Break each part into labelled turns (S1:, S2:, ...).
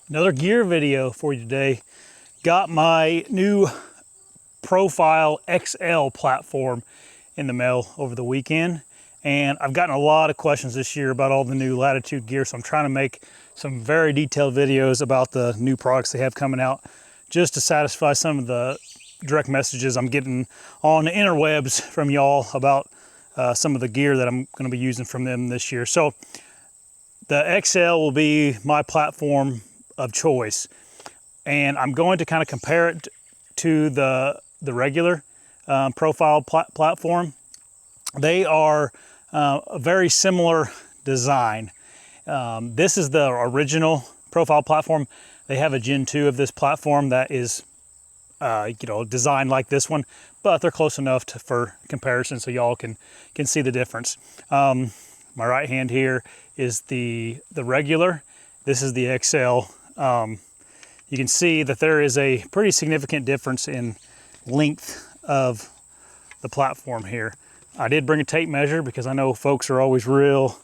S1: Another gear video for you today. Got my new Profile XL platform in the mail over the weekend, and I've gotten a lot of questions this year about all the new Latitude gear, so I'm trying to make some very detailed videos about the new products they have coming out, just to satisfy some of the direct messages I'm getting on the interwebs from y'all about some of the gear that I'm going to be using from them this year. So the XL will be my platform of choice, and I'm going to kind of compare it to the regular profile platform. They are a very similar design. This is the original profile platform. They have a Gen 2 of this platform that is designed like this one, but they're close enough for comparison so y'all can see the difference. My right hand here is the regular. This is the XL. You can see that there is a pretty significant difference in length of the platform here. I did bring a tape measure because I know folks are always real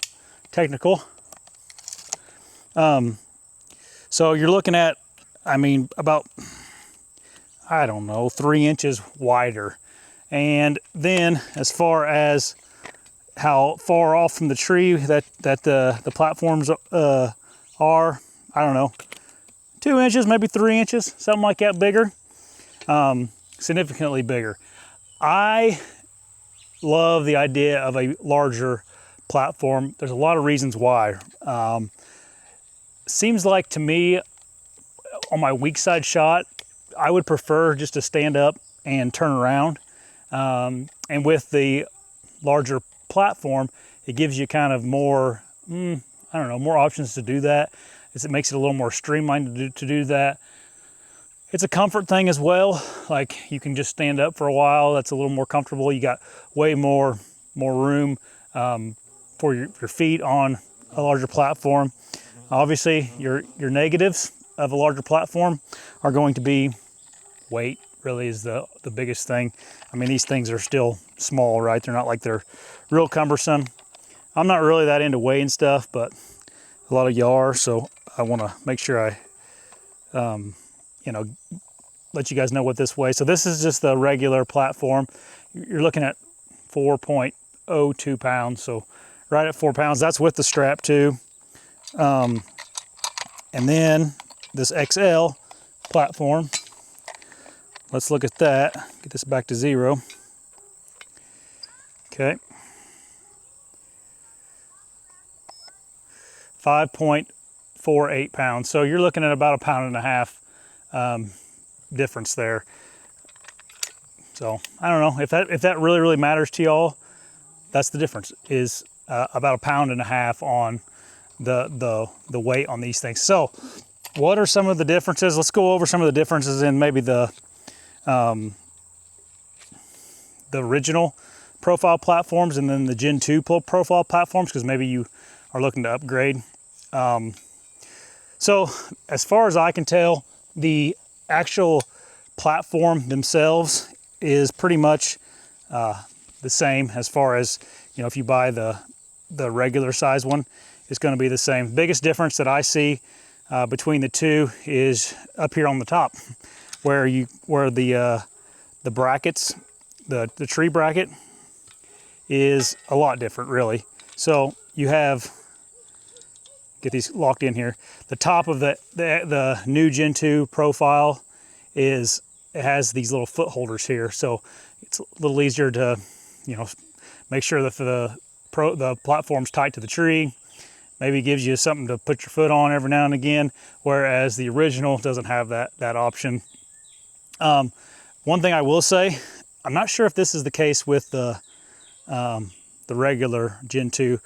S1: technical. So you're looking at, about, I don't know, 3 inches wider. And then as far as how far off from the tree that the platforms are, I don't know, 2 inches, maybe 3 inches, something like that bigger, significantly bigger. I love the idea of a larger platform. There's a lot of reasons why. Seems like to me, on my weak side shot, I would prefer just to stand up and turn around. And with the larger platform, it gives you kind of more, more options to do that. It makes it a little more streamlined to do that. It's a comfort thing as well. Like, you can just stand up for a while. That's a little more comfortable. You got way more room for your feet on a larger platform. Obviously, your negatives of a larger platform are going to be weight. Really is the biggest thing. I mean, these things are still small, right? They're not like they're real cumbersome. I'm not really that into weighing stuff, but a lot of y'all are, so I want to make sure I let you guys know what this weighs. So this is just the regular platform. You're looking at 4.02 pounds, so right at 4 pounds. That's with the strap too. And then this XL platform, let's look at that. Get this back to 0. Okay. 5.48 pounds. So you're looking at about 1.5 pounds difference there. So I don't know if that really matters to y'all. That's the difference, is about 1.5 pounds on the weight on these things. So what are some of the differences? Let's go over some of the differences in maybe the original profile platforms and then the Gen 2 profile platforms, because maybe you are looking to upgrade. So as far as I can tell, the actual platform themselves is pretty much the same. As far as, if you buy the regular size one, it's going to be the same. Biggest difference that I see between the two is up here on the top, where the brackets, the tree bracket is a lot different, really. So you have, get these locked in here. The top of the new Gen 2 profile it has these little foot holders here, so it's a little easier to, make sure that the platform's tight to the tree. Maybe gives you something to put your foot on every now and again, whereas the original doesn't have that option. One thing I will say, I'm not sure if this is the case with the regular Gen 2,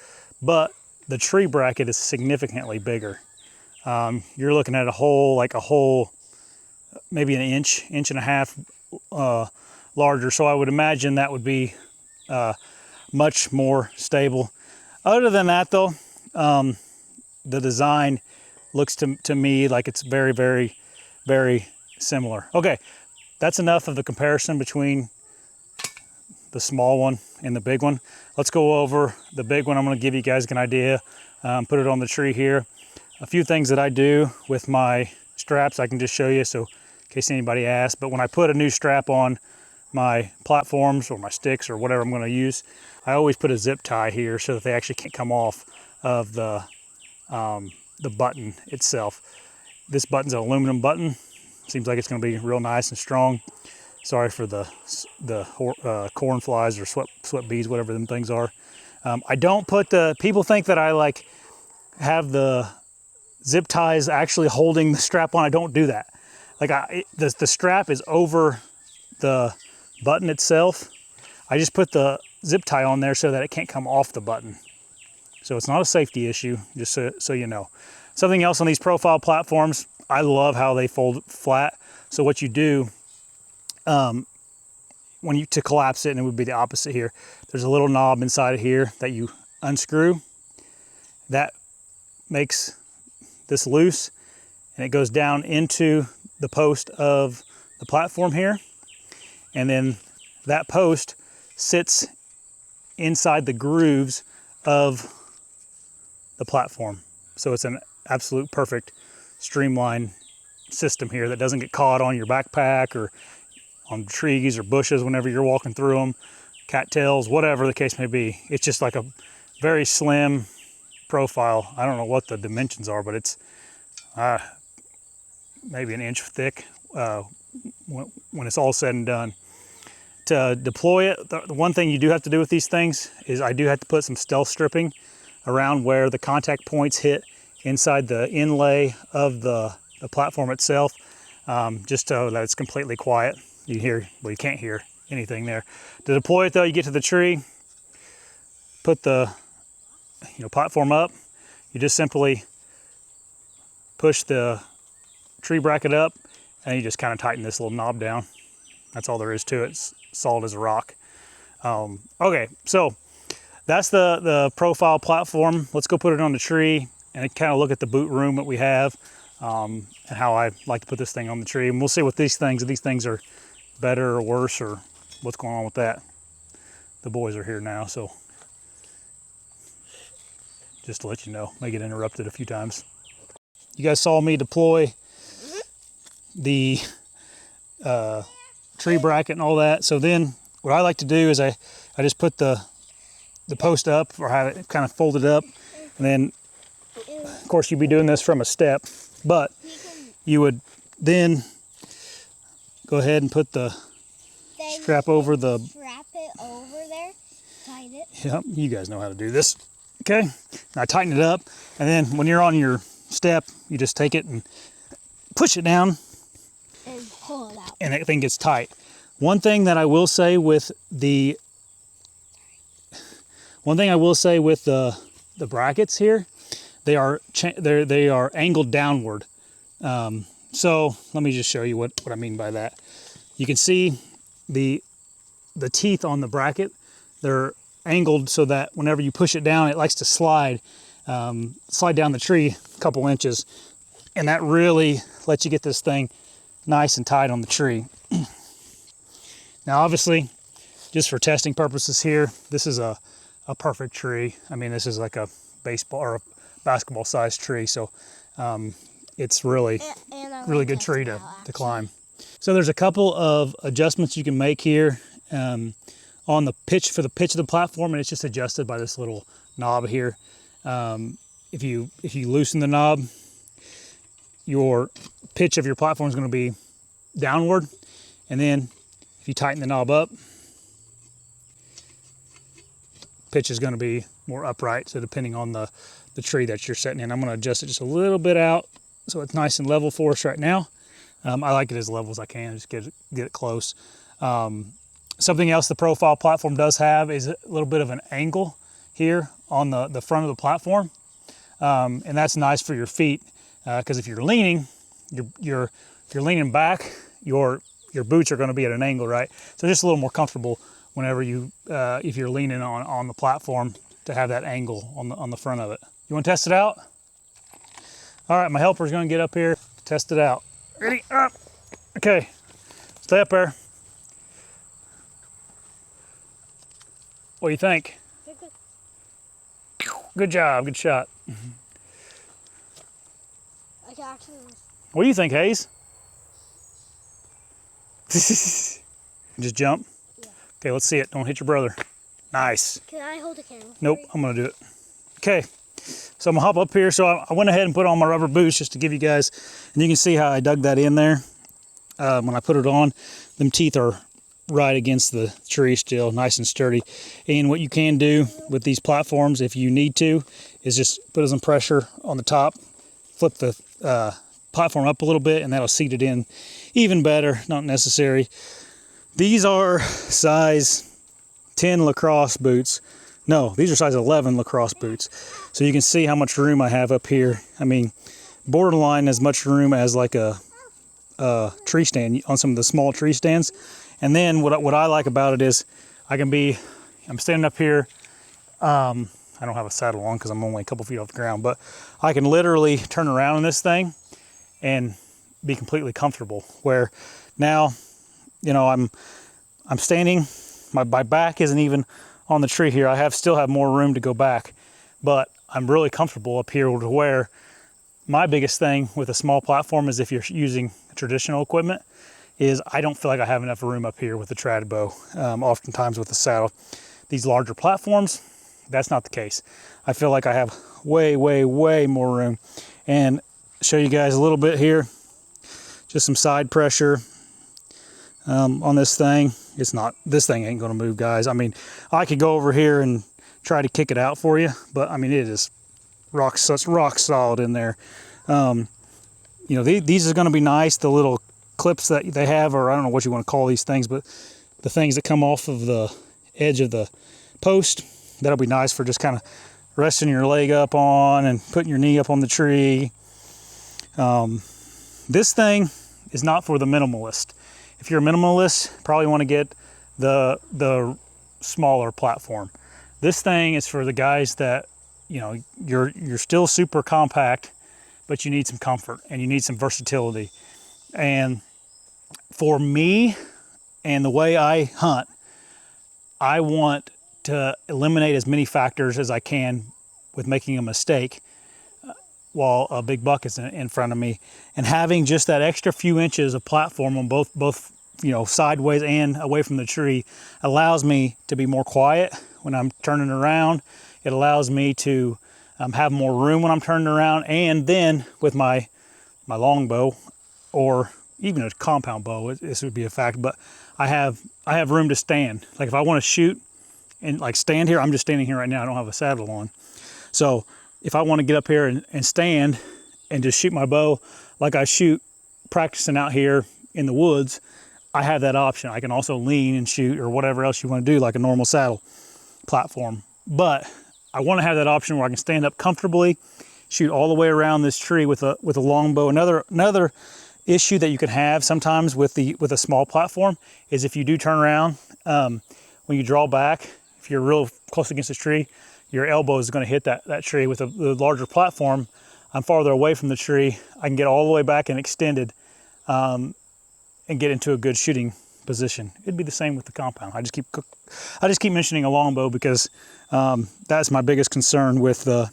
S1: but the tree bracket is significantly bigger. You're looking at a hole, maybe an inch and a half larger. So I would imagine that would be much more stable. Other than that, though, the design looks to me like it's very, very, very similar. Okay, that's enough of the comparison between the small one and the big one. Let's go over the big one. I'm going to give you guys an idea. Put it on the tree here. a few things that I do with my straps. I can just show you, so in case anybody asks. But when I put a new strap on my platforms or my sticks or whatever I'm going to use, I always put a zip tie here so that they actually can't come off of the button itself. This button's an aluminum button. Seems like it's going to be real nice and strong. Sorry for the corn flies or sweat bees, whatever them things are. I don't put the, people think that I like have the zip ties actually holding the strap on. I don't do that. Like the strap is over the button itself. I just put the zip tie on there so that it can't come off the button. So it's not a safety issue, just so you know. Something else on these profile platforms, I love how they fold flat. So what you do, to collapse it, and it would be the opposite here, there's a little knob inside of here that you unscrew. That makes this loose, and it goes down into the post of the platform here. And then that post sits inside the grooves of the platform. So it's an absolute perfect streamline system here that doesn't get caught on your backpack or on trees or bushes whenever you're walking through them, cattails, whatever the case may be. It's just like a very slim profile. I don't know what the dimensions are, but it's maybe an inch thick when it's all said and done. To deploy it, the one thing you do have to do with these things is I do have to put some stealth stripping around where the contact points hit inside the inlay of the platform itself, just so that it's completely quiet. You hear, well, you can't hear anything there. To deploy it though, you get to the tree, put the platform up. You just simply push the tree bracket up, and you just kind of tighten this little knob down. That's all there is to it. It's solid as a rock. Okay, so that's the profile platform. Let's go put it on the tree and kind of look at the boot room that we have, and how I like to put this thing on the tree. And we'll see what if these things are better or worse, or what's going on with that. The boys are here now, so just to let you know, may get interrupted a few times. You guys saw me deploy the tree bracket and all that. So then what I like to do is I just put the post up, or have it kind of folded up, and then of course you'd be doing this from a step, but you would then go ahead and put the strap over the...
S2: Strap it over there, tighten it.
S1: Yep, you guys know how to do this. Okay, now I tighten it up, and then when you're on your step, you just take it and push it down,
S2: and pull it out.
S1: and that thing gets tight. One thing that I will say with the brackets here, they are angled downward. So let me just show you what I mean by that. You can see the teeth on the bracket. They're angled so that whenever you push it down, it likes to slide down the tree a couple inches, and that really lets you get this thing nice and tight on the tree. Now obviously, just for testing purposes here, this is a perfect tree. I mean, this is like a baseball or a basketball sized tree, so it's really good tree to climb. So there's a couple of adjustments you can make here on the pitch, for the pitch of the platform, and it's just adjusted by this little knob here. If you loosen the knob, your pitch of your platform is going to be downward, and then if you tighten the knob up, pitch is going to be more upright. So depending on the tree that you're setting in, I'm going to adjust it just a little bit out so it's nice and level for us right now. I like it as level as I can, just get it close. Something else the profile platform does have is a little bit of an angle here on the front of the platform, and that's nice for your feet, because if you're leaning, you're leaning back, your boots are going to be at an angle, right? So just a little more comfortable whenever if you're leaning on the platform, to have that angle on the front of it. You want to test it out? All right, my helper's going to get up here, test it out. Ready? Up. Okay, stay up there. What do you think? Good job, good shot.
S2: I can actually.
S1: What do you think, Hayes? Just jump?
S2: Yeah.
S1: Okay, let's see it. Don't hit your brother. Nice.
S2: Can I hold the camera?
S1: Nope, I'm gonna do it. Okay, so I'm gonna hop up here. So I went ahead and put on my rubber boots just to give you guys, and you can see how I dug that in there. When I put it on, them teeth are right against the tree still, nice and sturdy. And what you can do with these platforms, if you need to, is just put some pressure on the top, flip the platform up a little bit, and that'll seat it in even better. Not necessary. These are size 10 lacrosse boots. No, these are size 11 lacrosse boots. So you can see how much room I have up here. I mean, borderline as much room as like a tree stand on some of the small tree stands. And then what I like about it is I'm standing up here. I don't have a saddle on because I'm only a couple feet off the ground, but I can literally turn around in this thing and be completely comfortable. Where now, you know, I'm standing, my back isn't even on the tree here. I still have more room to go back, but I'm really comfortable up here to where my biggest thing with a small platform is if you're using traditional equipment is I don't feel like I have enough room up here with the trad bow. Oftentimes with the saddle, these larger platforms, that's not the case. I feel like I have way, way, way more room. And show you guys a little bit here, just some side pressure on this thing. This thing ain't gonna move, guys. I mean, I could go over here and try to kick it out for you, but I mean, it is rock solid in there. You know, these are gonna be nice, the little clips that they have, or I don't know what you want to call these things, but the things that come off of the edge of the post, that'll be nice for just kind of resting your leg up on and putting your knee up on the tree. This thing is not for the minimalist. If you're a minimalist, probably want to get the smaller platform. This thing is for the guys that, you know, you're still super compact, but you need some comfort and you need some versatility. And for me and the way I hunt, I want to eliminate as many factors as I can with making a mistake while a big buck is in front of me. And having just that extra few inches of platform on both you know, sideways and away from the tree allows me to be more quiet when I'm turning around. It allows me to have more room when I'm turning around. And then with my longbow, or even a compound bow, this would be a fact, but I have room to stand. Like if I want to shoot and like stand here, I'm just standing here right now. I don't have a saddle on. So if I want to get up here and stand and just shoot my bow like I shoot practicing out here in the woods, I have that option. I can also lean and shoot or whatever else you want to do, like a normal saddle platform. But I want to have that option where I can stand up comfortably, shoot all the way around this tree with a longbow. Another issue that you can have sometimes with a small platform is if you do turn around, when you draw back, if you're real close against the tree, your elbow is going to hit that tree. With the larger platform, I'm farther away from the tree. I can get all the way back and extended and get into a good shooting position. It'd be the same with the compound. I just keep mentioning a longbow because that's my biggest concern with the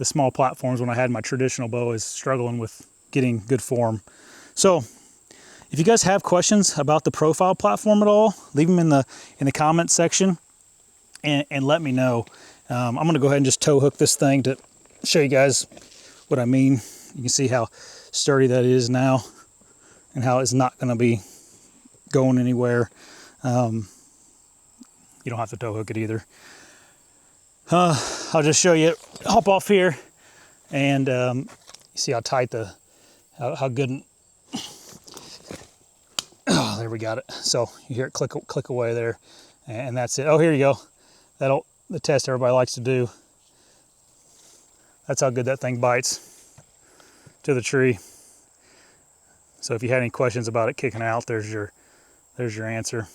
S1: small platforms when I had my traditional bow, is struggling with getting good form. So if you guys have questions about the profile platform at all, leave them in the comment section and let me know. I'm gonna go ahead and just tow hook this thing to show you guys what I mean. You can see how sturdy that is now and how it's not gonna be going anywhere. You don't have to tow hook it either. I'll just show you, hop off here, and you see how tight how good. Oh, there we got it. So you hear it click away there, and that's it. Oh, here you go. The test everybody likes to do. That's how good that thing bites to the tree. So if you had any questions about it kicking out, there's your answer.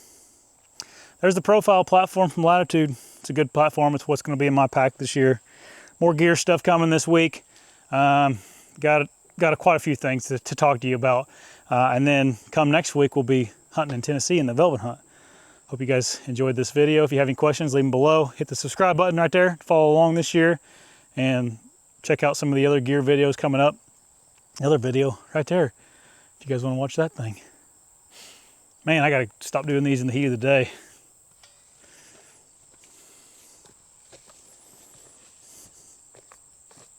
S1: There's the profile platform from Latitude. It's a good platform. It's what's going to be in my pack this year. More gear stuff coming this week. Got quite a few things to talk to you about. And then come next week, we'll be hunting in Tennessee in the velvet hunt. Hope you guys enjoyed this video. If you have any questions, leave them below. Hit the subscribe button right there to follow along this year. And check out some of the other gear videos coming up. Another video right there. If you guys want to watch that thing. Man, I gotta stop doing these in the heat of the day.